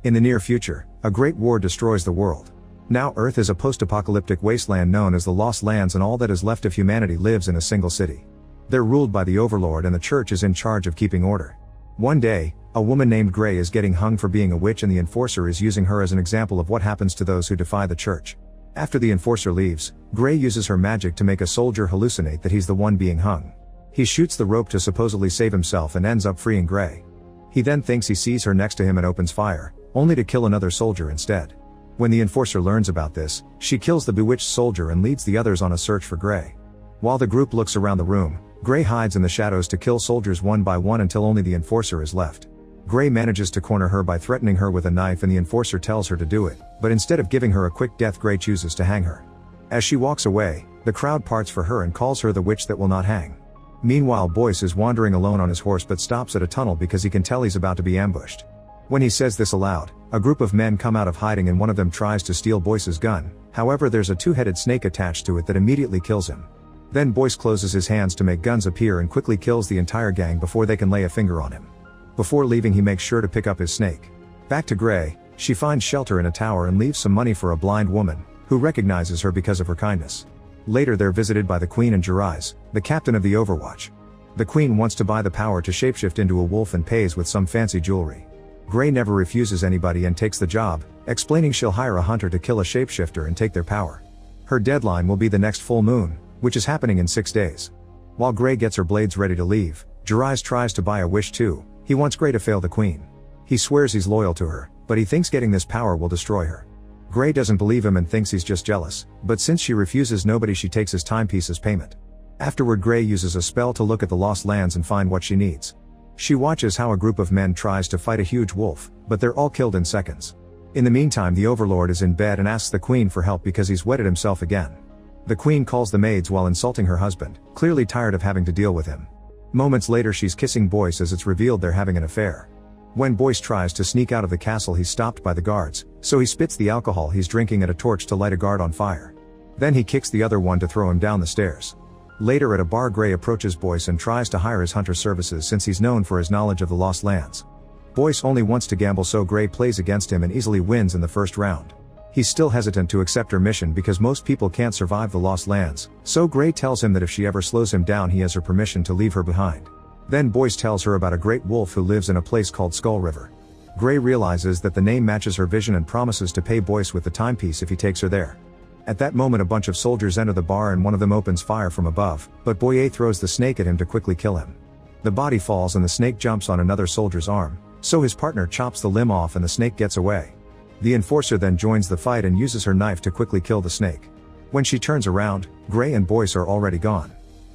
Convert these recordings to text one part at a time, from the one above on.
In the near future, a great war destroys the world. Now Earth is a post-apocalyptic wasteland known as the Lost Lands, and all that is left of humanity lives in a single city. They're ruled by the Overlord, and the church is in charge of keeping order. One day, a woman named Grey is getting hung for being a witch, and the Enforcer is using her as an example of what happens to those who defy the church. After the Enforcer leaves, Grey uses her magic to make a soldier hallucinate that he's the one being hung. He shoots the rope to supposedly save himself and ends up freeing Grey. He then thinks he sees her next to him and opens fire, only to kill another soldier instead. When the Enforcer learns about this, she kills the bewitched soldier and leads the others on a search for Grey. While the group looks around the room, Grey hides in the shadows to kill soldiers one by one until only the Enforcer is left. Grey manages to corner her by threatening her with a knife, and the Enforcer tells her to do it, but instead of giving her a quick death, Grey chooses to hang her. As she walks away, the crowd parts for her and calls her the witch that will not hang. Meanwhile, Boyce is wandering alone on his horse but stops at a tunnel because he can tell he's about to be ambushed. When he says this aloud, a group of men come out of hiding and one of them tries to steal Boyce's gun. However, there's a two-headed snake attached to it that immediately kills him. Then Boyce closes his hands to make guns appear and quickly kills the entire gang before they can lay a finger on him. Before leaving, he makes sure to pick up his snake. Back to Grey, she finds shelter in a tower and leaves some money for a blind woman, who recognizes her because of her kindness. Later they're visited by the Queen and Jarais, the captain of the Overwatch. The Queen wants to buy the power to shapeshift into a wolf and pays with some fancy jewelry. Grey never refuses anybody and takes the job, explaining she'll hire a hunter to kill a shapeshifter and take their power. Her deadline will be the next full moon, which is happening in 6 days. While Grey gets her blades ready to leave, Jarais tries to buy a wish too. He wants Grey to fail the Queen. He swears he's loyal to her, but he thinks getting this power will destroy her. Grey doesn't believe him and thinks he's just jealous, but since she refuses nobody, she takes his timepiece as payment. Afterward, Grey uses a spell to look at the Lost Lands and find what she needs. She watches how a group of men tries to fight a huge wolf, but they're all killed in seconds. In the meantime, the Overlord is in bed and asks the Queen for help because he's wetted himself again. The Queen calls the maids while insulting her husband, clearly tired of having to deal with him. Moments later, she's kissing Boyce as it's revealed they're having an affair. When Boyce tries to sneak out of the castle, he's stopped by the guards, so he spits the alcohol he's drinking at a torch to light a guard on fire. Then he kicks the other one to throw him down the stairs. Later at a bar, Grey approaches Boyce and tries to hire his hunter services since he's known for his knowledge of the Lost Lands. Boyce only wants to gamble, so Grey plays against him and easily wins in the first round. He's still hesitant to accept her mission because most people can't survive the Lost Lands, so Grey tells him that if she ever slows him down, he has her permission to leave her behind. Then Boyce tells her about a great wolf who lives in a place called Skull River. Grey realizes that the name matches her vision and promises to pay Boyce with the timepiece if he takes her there. At that moment, a bunch of soldiers enter the bar and one of them opens fire from above, but Boye throws the snake at him to quickly kill him. The body falls and the snake jumps on another soldier's arm, so his partner chops the limb off and the snake gets away. The Enforcer then joins the fight and uses her knife to quickly kill the snake. When she turns around, Grey and Boyce are already gone.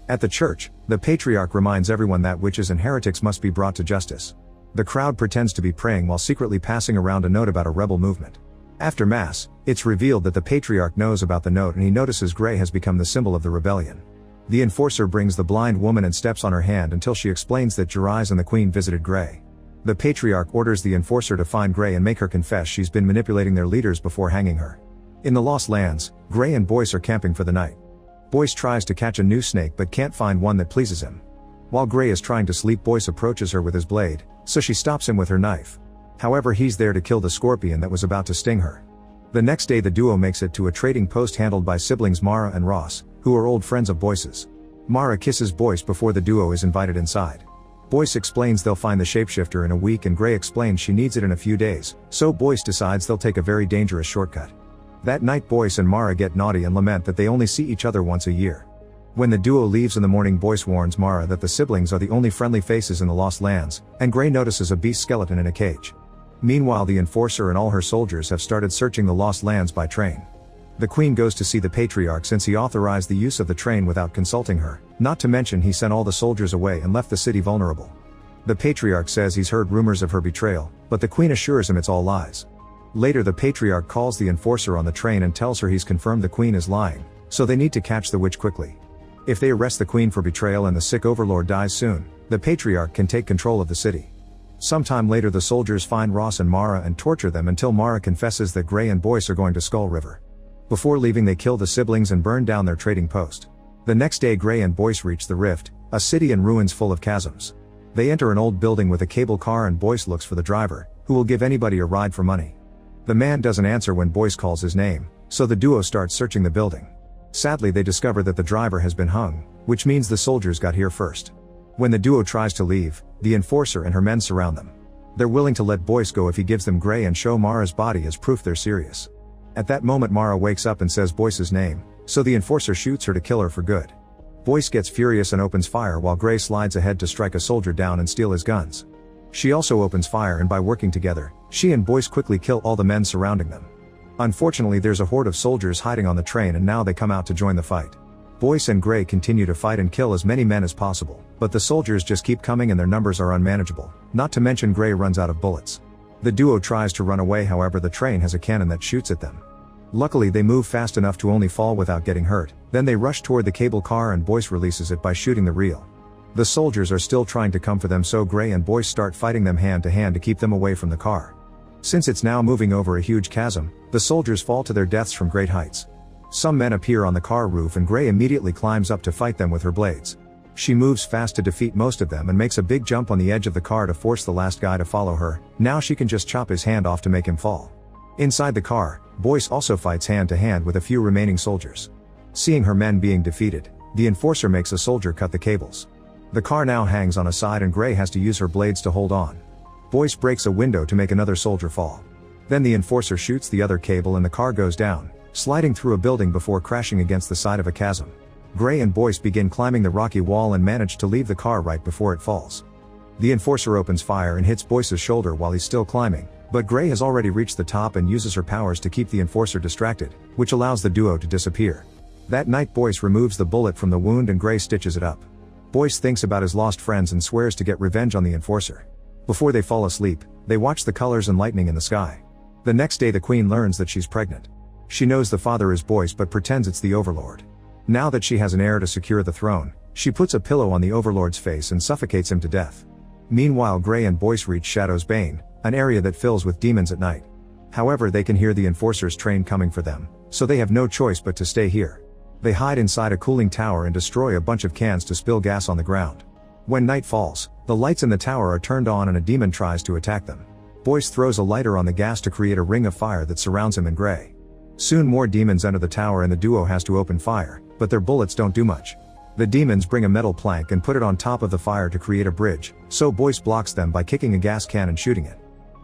At the church, the Patriarch reminds everyone that witches and heretics must be brought to justice. The crowd pretends to be praying while secretly passing around a note about a rebel movement. After Mass, it's revealed that the Patriarch knows about the note and he notices Grey has become the symbol of the rebellion. The Enforcer brings the blind woman and steps on her hand until she explains that Jarais and the Queen visited Grey. The Patriarch orders the Enforcer to find Grey and make her confess she's been manipulating their leaders before hanging her. In the Lost Lands, Grey and Boyce are camping for the night. Boyce tries to catch a new snake but can't find one that pleases him. While Grey is trying to sleep, Boyce approaches her with his blade, so she stops him with her knife. However, he's there to kill the scorpion that was about to sting her. The next day, the duo makes it to a trading post handled by siblings Mara and Ross, who are old friends of Boyce's. Mara kisses Boyce before the duo is invited inside. Boyce explains they'll find the shapeshifter in a week and Grey explains she needs it in a few days, so Boyce decides they'll take a very dangerous shortcut. That night, Boyce and Mara get naughty and lament that they only see each other once a year. When the duo leaves in the morning, Boyce warns Mara that the siblings are the only friendly faces in the Lost Lands, and Grey notices a beast skeleton in a cage. Meanwhile, the Enforcer and all her soldiers have started searching the Lost Lands by train. The Queen goes to see the Patriarch since he authorized the use of the train without consulting her, not to mention he sent all the soldiers away and left the city vulnerable. The Patriarch says he's heard rumors of her betrayal, but the Queen assures him it's all lies. Later, the Patriarch calls the Enforcer on the train and tells her he's confirmed the Queen is lying, so they need to catch the witch quickly. If they arrest the Queen for betrayal and the sick Overlord dies soon, the Patriarch can take control of the city. Sometime later, the soldiers find Ross and Mara and torture them until Mara confesses that Grey and Boyce are going to Skull River. Before leaving, they kill the siblings and burn down their trading post. The next day, Grey and Boyce reach the Rift, a city in ruins full of chasms. They enter an old building with a cable car and Boyce looks for the driver, who will give anybody a ride for money. The man doesn't answer when Boyce calls his name, so the duo starts searching the building. Sadly, they discover that the driver has been hung, which means the soldiers got here first. When the duo tries to leave, the enforcer and her men surround them. They're willing to let Boyce go if he gives them Gray and show Mara's body as proof they're serious. At that moment, Mara wakes up and says Boyce's name, so the enforcer shoots her to kill her for good. Boyce gets furious and opens fire while Gray slides ahead to strike a soldier down and steal his guns. She also opens fire, and by working together, she and Boyce quickly kill all the men surrounding them. Unfortunately, there's a horde of soldiers hiding on the train, and now they come out to join the fight. Boyce and Gray continue to fight and kill as many men as possible, but the soldiers just keep coming and their numbers are unmanageable, not to mention Gray runs out of bullets. The duo tries to run away, however the train has a cannon that shoots at them. Luckily, they move fast enough to only fall without getting hurt, then they rush toward the cable car and Boyce releases it by shooting the reel. The soldiers are still trying to come for them, so Gray and Boyce start fighting them hand to hand to keep them away from the car. Since it's now moving over a huge chasm, the soldiers fall to their deaths from great heights. Some men appear on the car roof and Gray immediately climbs up to fight them with her blades. She moves fast to defeat most of them and makes a big jump on the edge of the car to force the last guy to follow her. Now she can just chop his hand off to make him fall. Inside the car, Boyce also fights hand to hand with a few remaining soldiers. Seeing her men being defeated, the enforcer makes a soldier cut the cables. The car now hangs on a side and Gray has to use her blades to hold on. Boyce breaks a window to make another soldier fall. Then the enforcer shoots the other cable and the car goes down, sliding through a building before crashing against the side of a chasm. Gray and Boyce begin climbing the rocky wall and manage to leave the car right before it falls. The enforcer opens fire and hits Boyce's shoulder while he's still climbing, but Gray has already reached the top and uses her powers to keep the enforcer distracted, which allows the duo to disappear. That night, Boyce removes the bullet from the wound and Gray stitches it up. Boyce thinks about his lost friends and swears to get revenge on the enforcer. Before they fall asleep, they watch the colors and lightning in the sky. The next day, the queen learns that she's pregnant. She knows the father is Boyce but pretends it's the overlord. Now that she has an heir to secure the throne, she puts a pillow on the overlord's face and suffocates him to death. Meanwhile, Gray and Boyce reach Shadow's Bane, an area that fills with demons at night. However, they can hear the enforcer's train coming for them, so they have no choice but to stay here. They hide inside a cooling tower and destroy a bunch of cans to spill gas on the ground. When night falls, the lights in the tower are turned on and a demon tries to attack them. Boyce throws a lighter on the gas to create a ring of fire that surrounds him and Gray. Soon more demons enter the tower and the duo has to open fire, but their bullets don't do much. The demons bring a metal plank and put it on top of the fire to create a bridge, so Boyce blocks them by kicking a gas can and shooting it.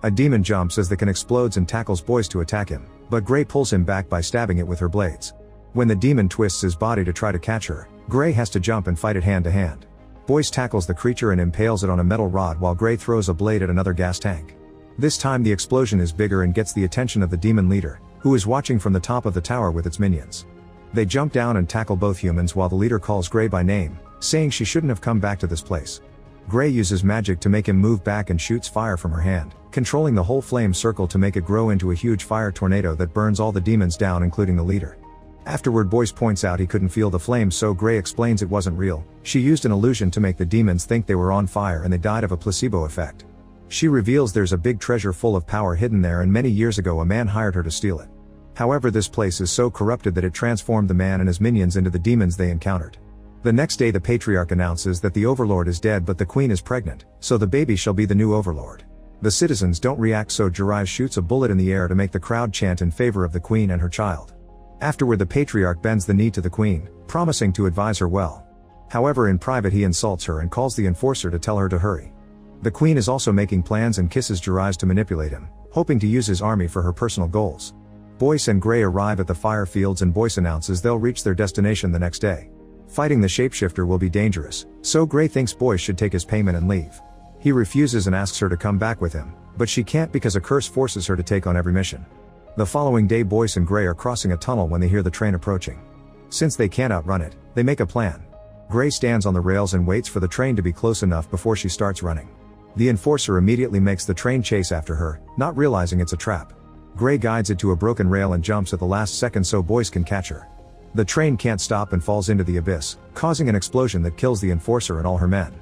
A demon jumps as the can explodes and tackles Boyce to attack him, but Gray pulls him back by stabbing it with her blades. When the demon twists his body to try to catch her, Gray has to jump and fight it hand to hand. Boyce tackles the creature and impales it on a metal rod while Gray throws a blade at another gas tank. This time the explosion is bigger and gets the attention of the demon leader, who is watching from the top of the tower with its minions. They jump down and tackle both humans while the leader calls Gray by name, saying she shouldn't have come back to this place. Gray uses magic to make him move back and shoots fire from her hand, controlling the whole flame circle to make it grow into a huge fire tornado that burns all the demons down, including the leader. Afterward, Boyce points out he couldn't feel the flames, so Gray explains it wasn't real. She used an illusion to make the demons think they were on fire and they died of a placebo effect. She reveals there's a big treasure full of power hidden there and many years ago a man hired her to steal it. However, this place is so corrupted that it transformed the man and his minions into the demons they encountered. The next day the patriarch announces that the overlord is dead but the queen is pregnant, so the baby shall be the new overlord. The citizens don't react, so Jirai shoots a bullet in the air to make the crowd chant in favor of the queen and her child. Afterward, the patriarch bends the knee to the queen, promising to advise her well. However, in private he insults her and calls the enforcer to tell her to hurry. The queen is also making plans and kisses Jirai to manipulate him, hoping to use his army for her personal goals. Boyce and Gray arrive at the fire fields and Boyce announces they'll reach their destination the next day. Fighting the shapeshifter will be dangerous, so Gray thinks Boyce should take his payment and leave. He refuses and asks her to come back with him, but she can't because a curse forces her to take on every mission. The following day, Boyce and Gray are crossing a tunnel when they hear the train approaching. Since they can't outrun it, they make a plan. Gray stands on the rails and waits for the train to be close enough before she starts running. The enforcer immediately makes the train chase after her, not realizing it's a trap. Gray guides it to a broken rail and jumps at the last second so Boyce can catch her. The train can't stop and falls into the abyss, causing an explosion that kills the enforcer and all her men.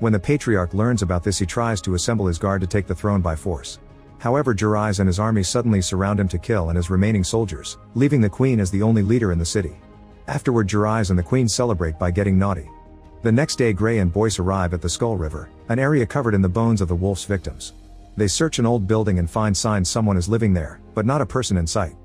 When the patriarch learns about this, he tries to assemble his guard to take the throne by force. However, Jirai and his army suddenly surround him to kill and his remaining soldiers, leaving the queen as the only leader in the city. Afterward, Jirai and the queen celebrate by getting naughty. The next day, Gray and Boyce arrive at the Skull River, an area covered in the bones of the wolf's victims. They search an old building and find signs someone is living there, but not a person in sight.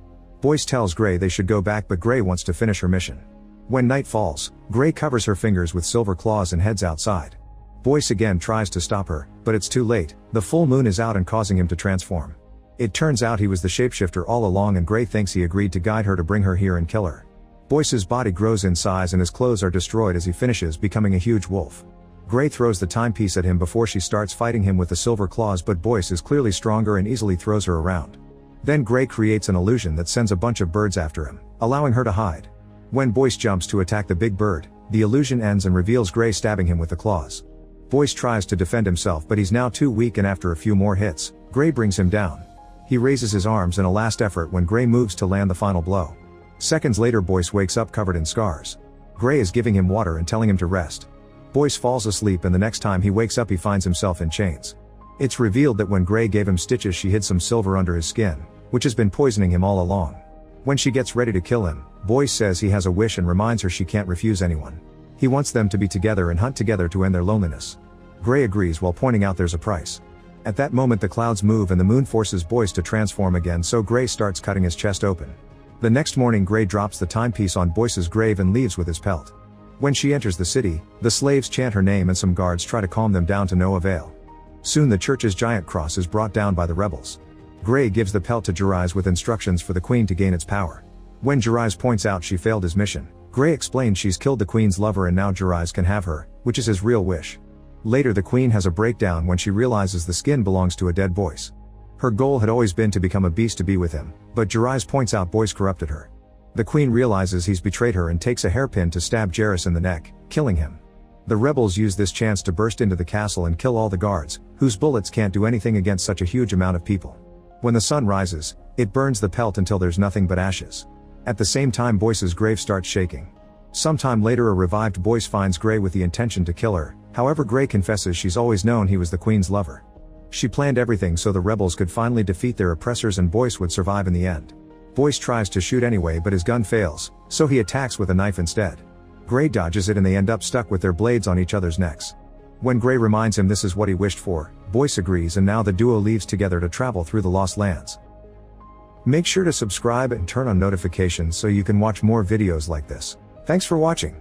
Boyce tells Gray they should go back, but Gray wants to finish her mission. When night falls, Gray covers her fingers with silver claws and heads outside. Boyce again tries to stop her, but it's too late. The full moon is out and causing him to transform. It turns out he was the shapeshifter all along, and Gray thinks he agreed to guide her to bring her here and kill her. Boyce's body grows in size and his clothes are destroyed as he finishes becoming a huge wolf. Gray throws the timepiece at him before she starts fighting him with the silver claws, but Boyce is clearly stronger and easily throws her around. Then Gray creates an illusion that sends a bunch of birds after him, allowing her to hide. When Boyce jumps to attack the big bird, the illusion ends and reveals Gray stabbing him with the claws. Boyce tries to defend himself, but he's now too weak, and after a few more hits, Gray brings him down. He raises his arms in a last effort when Gray moves to land the final blow. Seconds later, Boyce wakes up covered in scars. Gray is giving him water and telling him to rest. Boyce falls asleep, and the next time he wakes up he finds himself in chains. It's revealed that when Gray gave him stitches, she hid some silver under his skin, which has been poisoning him all along. When she gets ready to kill him, Boyce says he has a wish and reminds her she can't refuse anyone. He wants them to be together and hunt together to end their loneliness. Gray agrees while pointing out there's a price. At that moment the clouds move and the moon forces Boyce to transform again, so Gray starts cutting his chest open. The next morning Gray drops the timepiece on Boyce's grave and leaves with his pelt. When she enters the city, the slaves chant her name and some guards try to calm them down to no avail. Soon the church's giant cross is brought down by the rebels. Gray gives the pelt to Jarais with instructions for the queen to gain its power. When Jarais points out she failed his mission, Gray explains she's killed the queen's lover and now Jarais can have her, which is his real wish. Later the queen has a breakdown when she realizes the skin belongs to a dead Boyce. Her goal had always been to become a beast to be with him, but Jarais points out Boyce corrupted her. The queen realizes he's betrayed her and takes a hairpin to stab Jarais in the neck, killing him. The rebels use this chance to burst into the castle and kill all the guards, whose bullets can't do anything against such a huge amount of people. When the sun rises, it burns the pelt until there's nothing but ashes. At the same time Boyce's grave starts shaking. Sometime later a revived Boyce finds Gray with the intention to kill her, however Gray confesses she's always known he was the queen's lover. She planned everything so the rebels could finally defeat their oppressors and Boyce would survive in the end. Boyce tries to shoot anyway, but his gun fails, so he attacks with a knife instead. Gray dodges it and they end up stuck with their blades on each other's necks. When Gray reminds him this is what he wished for, Boyce agrees and now the duo leaves together to travel through the Lost Lands. Make sure to subscribe and turn on notifications so you can watch more videos like this. Thanks for watching.